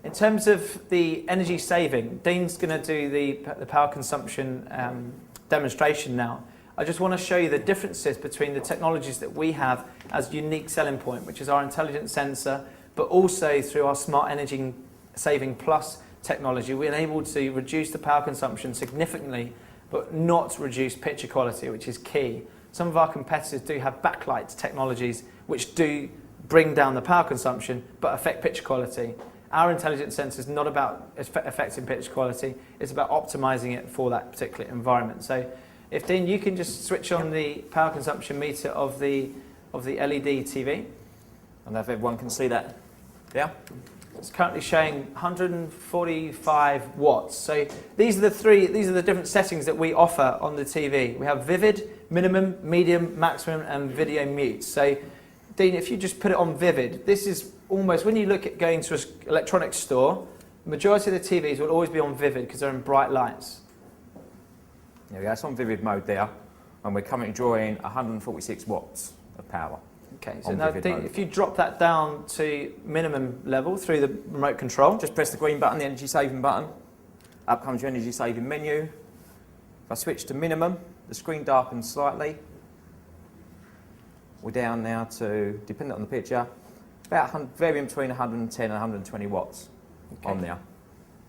In terms of the energy saving, Dean's going to do the power consumption demonstration now. I just want to show you the differences between the technologies that we have as unique selling point, which is our intelligent sensor, but also through our smart energy saving plus technology, we're able to reduce the power consumption significantly, but not reduce picture quality, which is key. Some of our competitors do have backlight technologies which do bring down the power consumption, but affect picture quality. Our intelligent sensor is not about affecting picture quality, it's about optimizing it for that particular environment. So if Dean, you can just switch on the power consumption meter of the LED TV. And if everyone can see that. Yeah? It's currently showing 145 watts. So these are the different settings that we offer on the TV. We have vivid, minimum, medium, maximum, and video mute. So Dean, if you just put it on vivid, this is almost, when you look at going to an electronics store, the majority of the TVs will always be on vivid because they're in bright lights. There we go, it's on vivid mode there, and we're currently drawing 146 watts of power. Okay, so now Dean, if you drop that down to minimum level through the remote control. Just press the green button, the energy saving button. Up comes your energy saving menu. If I switch to minimum, the screen darkens slightly. We're down now to, depending on the picture, about varying between 110 and 120 watts on there.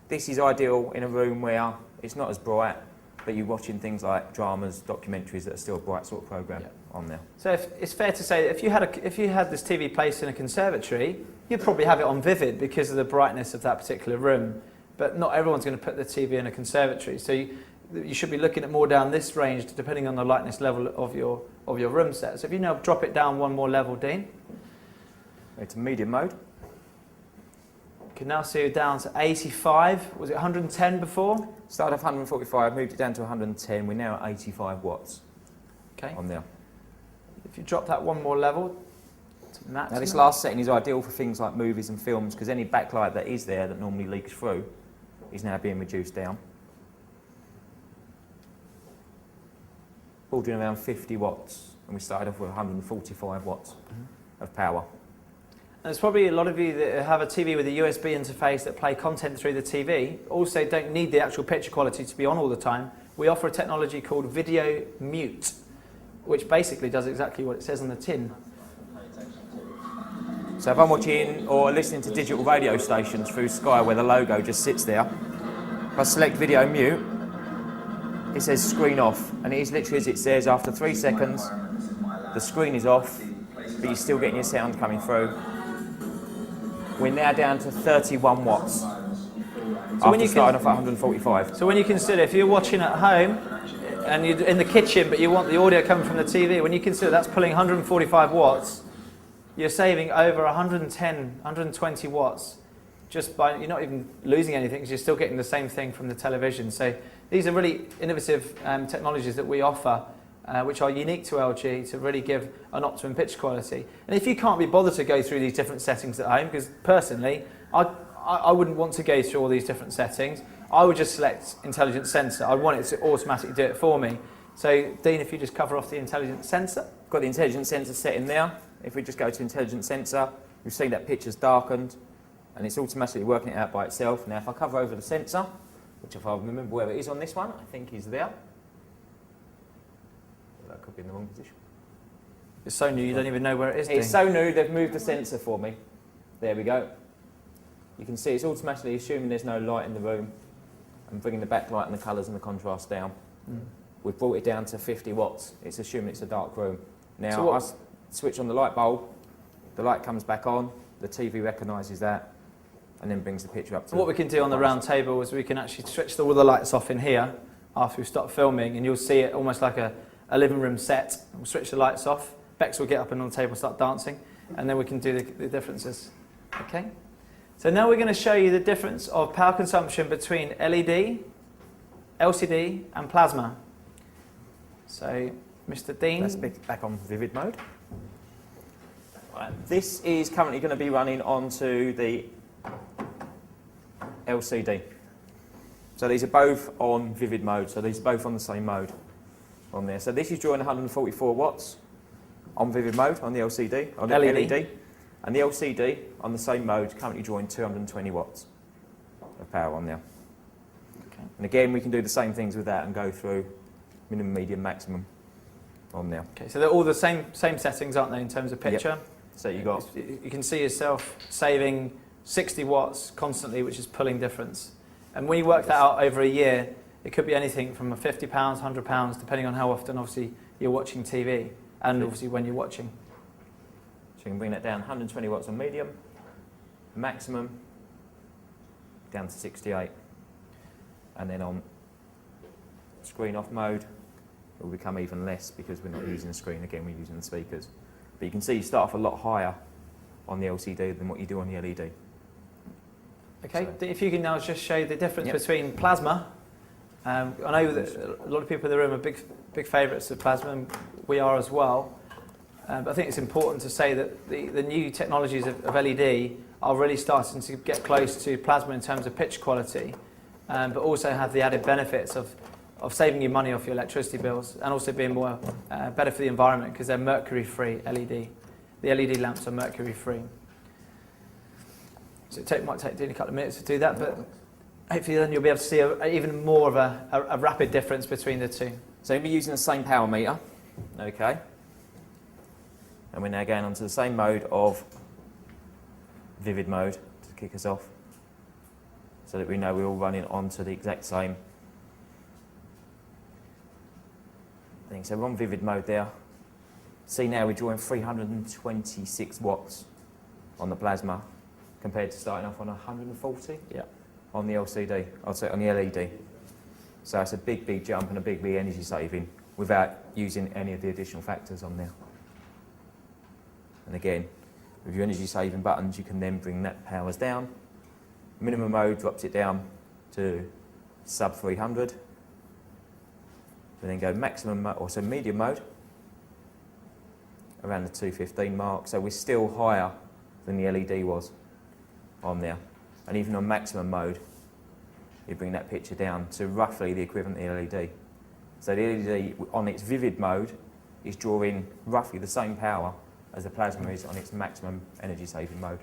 This is ideal in a room where it's not as bright, but you're watching things like dramas, documentaries that are still a bright sort of program on there. So it's fair to say that if you had this TV placed in a conservatory, you'd probably have it on vivid because of the brightness of that particular room. But not everyone's going to put the TV in a conservatory. So you should be looking at more down this range depending on the lightness level of your room set. So if you now drop it down one more level, Dean. It's medium mode. You can now see it down to 85. Was it 110 before? Started off 145, moved it down to 110. We're now at 85 watts on there. If you drop that one more level to maximum. Now this last setting is ideal for things like movies and films because any backlight that is there that normally leaks through is now being reduced down. Bordering around 50 watts, and we started off with 145 watts of power. And there's probably a lot of you that have a TV with a USB interface that play content through the TV, also don't need the actual picture quality to be on all the time. We offer a technology called video mute, which basically does exactly what it says on the tin. So if I'm watching or listening to digital radio stations through Sky where the logo just sits there, if I select video mute, it says screen off, and it is literally as it says, after 3 seconds, the screen is off, but you're still getting your sound coming through. We're now down to 31 watts. So after starting off at 145. So when you consider, if you're watching at home and you're in the kitchen but you want the audio coming from the TV, when you consider that's pulling 145 watts, you're saving over 110, 120 watts just by, you're not even losing anything because you're still getting the same thing from the television. So these are really innovative technologies that we offer, which are unique to LG to really give an optimum picture quality. And if you can't be bothered to go through these different settings at home, because personally, I wouldn't want to go through all these different settings, I would just select intelligent sensor. I want it to automatically do it for me. So Dean, if you just cover off the intelligent sensor. Got the intelligent sensor set in there. If we just go to intelligent sensor, you'll see that picture's darkened and it's automatically working it out by itself. Now if I cover over the sensor, which if I remember where it is on this one, I think is there. That could be in the wrong position. It's so new you don't even know where it is. It's so new they've moved the sensor for me. There we go. You can see it's automatically assuming there's no light in the room and bringing the backlight and the colours and the contrast down. We've brought it down to 50 watts. It's assuming it's a dark room. Now so I switch on the light bulb, the light comes back on, the TV recognises that and then brings the picture up to what we can do on the round table is we can actually switch all the lights off in here after we stop filming, and you'll see it almost like a living room set. We'll switch the lights off, Bex will get up and on the table and start dancing, and then we can do the differences. Okay. So now we're going to show you the difference of power consumption between LED, LCD and plasma. So Mr. Dean. Let's be back on vivid mode. Right. This is currently going to be running onto the LCD. So these are both on vivid mode, so these are both on the same mode on there. So this is drawing 144 watts on vivid mode on the LCD, on the LED. And the LCD on the same mode currently drawing 220 watts. power on there. Okay. And again, we can do the same things with that and go through minimum, medium, maximum on there. Okay, so they're all the same settings, aren't they, in terms of picture? Yep. So you got, You can see yourself saving 60 watts constantly, which is pulling difference. And when you work that out over a year, it could be anything from £50, £100, depending on how often, obviously, you're watching TV and obviously when you're watching. so you can bring that down 120 watts on medium, maximum down to 68, and then on screen off mode it will become even less because we're not using the screen again, we're using the speakers. But you can see you start off a lot higher on the LCD than what you do on the LED. Okay, So, if you can now just show the difference between plasma. I know that a lot of people in the room are big favourites of plasma, and we are as well. But I think it's important to say that the new technologies of LED are really starting to get close to plasma in terms of pitch quality, but also have the added benefits of saving you money off your electricity bills and also being more better for the environment because they're mercury-free LED. The LED lamps are mercury-free. So it might take Dean a couple of minutes to do that, but hopefully then you'll be able to see even more of a rapid difference between the two. so you'll be using the same power meter, okay? And we're now going on to the same mode of vivid mode to kick us off, so that we know we're all running onto the exact same thing. So we're on vivid mode there. See now we're drawing 326 watts on the plasma compared to starting off on 140 on the LCD, I'd say on the LED. So it's a big jump and a big energy saving without using any of the additional factors on there. And again, with your energy saving buttons, you can then bring that powers down. Minimum mode drops it down to sub 300. We then go maximum mode, or so medium mode, around the 215 mark. So we're still higher than the LED was on there. And even on maximum mode, you bring that picture down to roughly the equivalent of the LED. So the LED on its vivid mode is drawing roughly the same power as the plasma is on its maximum energy saving mode.